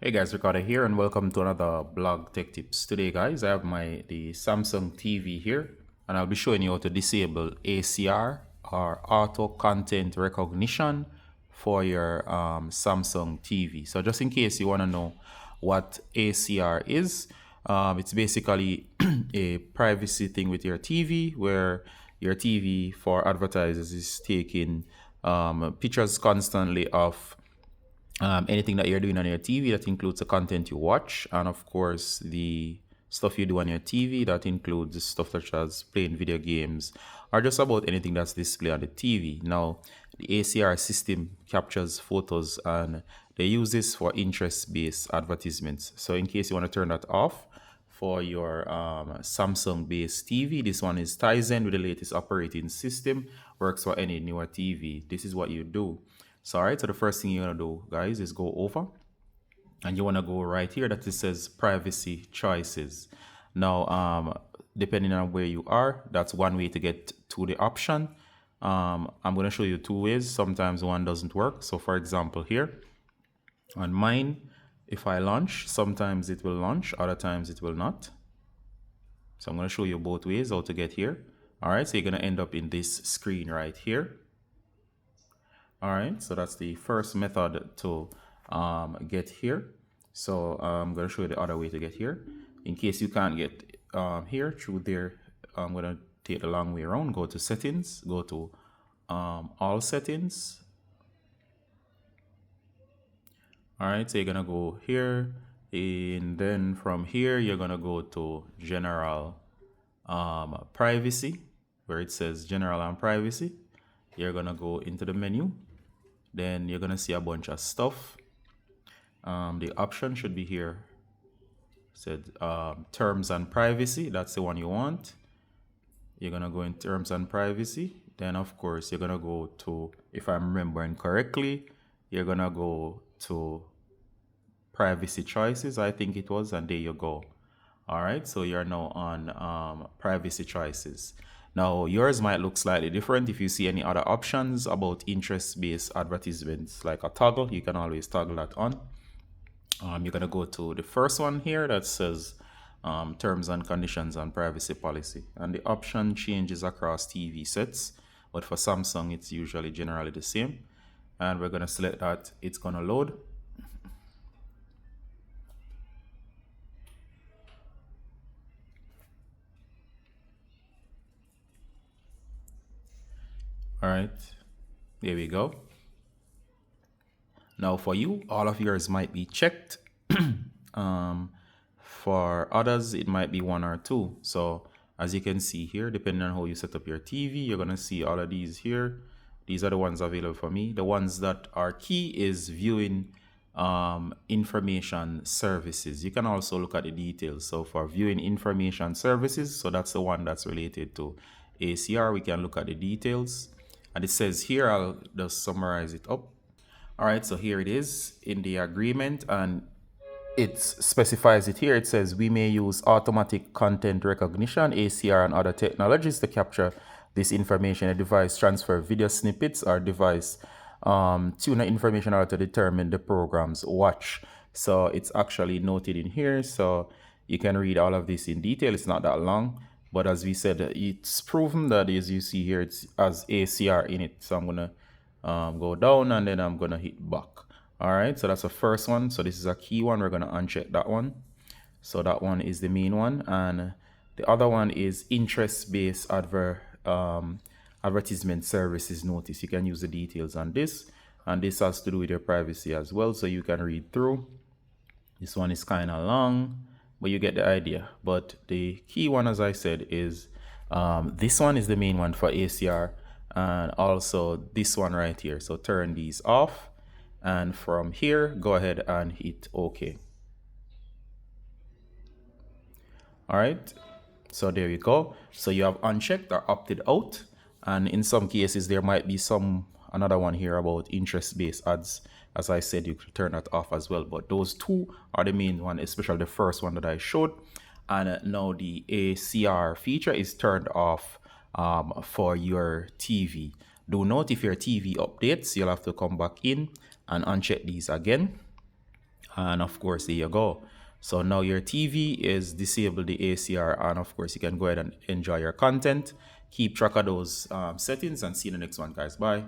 Hey guys, Ricardo here and welcome to another blog tech tips. Today guys, I have the Samsung TV here and I'll be showing you how to disable ACR or auto content recognition for your Samsung TV. So just in case you want to know what ACR is, it's basically a privacy thing with your TV where your TV for advertisers is taking pictures constantly of anything that you're doing on your TV. That includes the content you watch, and of course, the stuff you do on your TV. That includes stuff such as playing video games or just about anything that's displayed on the TV. Now, the ACR system captures photos and they use this for interest based advertisements. So, in case you want to turn that off, for your Samsung based TV. This one is Tizen with the latest operating system, works for any newer TV. This is what you do. So, all right, so the first thing you're gonna do, guys, is go over and you wanna go right here that it says privacy choices. Now, depending on where you are, that's one way to get to the option. I'm gonna show you two ways. Sometimes one doesn't work. So, for example, here on mine, if I launch, sometimes it will launch, other times it will not. So I'm going to show you both ways how to get here. All right, so you're going to end up in this screen right here. All right, so that's the first method to get here. So I'm going to show you the other way to get here. In case you can't get here through there, I'm going to take the long way around. Go to settings, go to all settings. All right, so you're gonna go here, and then from here you're gonna go to general privacy, where it says general and privacy. You're gonna go into the menu, then you're gonna see a bunch of stuff. The option should be here. It said terms and privacy. That's the one you want. You're gonna go in terms and privacy. Then of course you're gonna go to, if I'm remembering correctly, you're gonna go to privacy choices, I think it was, and there you go. All right, so you're now on privacy choices. Now yours might look slightly different. If you see any other options about interest-based advertisements like a toggle, you can always toggle that on. You're gonna go to the first one here that says terms and conditions and privacy policy, and the option changes across TV sets, but for Samsung it's usually generally the same. And we're gonna select that. It's gonna load. All right, there we go. Now for you, all of yours might be checked. For others, it might be one or two. So as you can see here, depending on how you set up your TV, you're gonna see all of these here. These are the ones available for me. The ones that are key is viewing information services. You can also look at the details. So for viewing information services, so that's the one that's related to ACR. We can look at the details. And it says here, I'll just summarize it up. All right, so here it is in the agreement, and it specifies it here. It says we may use automatic content recognition, ACR, and other technologies to capture this information. A device transfer video snippets or device tuner information or to determine the program's watch. So it's actually noted in here, so you can read all of this in detail. It's not that long, but as we said, it's proven that, as you see here, it's as ACR in it. So I'm gonna go down and then I'm gonna hit back. All right, so that's the first one. So this is a key one. We're gonna uncheck that one. So that one is the main one, and the other one is interest-based advertisement services notice. You can use the details on this, and this has to do with your privacy as well, so you can read through. This one is kind of long, but you get the idea. But the key one, as I said, is this one is the main one for ACR, and also this one right here. So turn these off, and from here go ahead and hit OK. All right, so there you go. So you have unchecked or opted out, and in some cases there might be another one here about interest-based ads. As I said, you can turn that off as well, but those two are the main one, especially the first one that I showed. And now the ACR feature is turned off for your TV. Do note, if your TV updates, you'll have to come back in and uncheck these again. And of course, there you go. So now your TV is disabled the ACR, and of course you can go ahead and enjoy your content. Keep track of those settings, and see you in the next one, guys. Bye.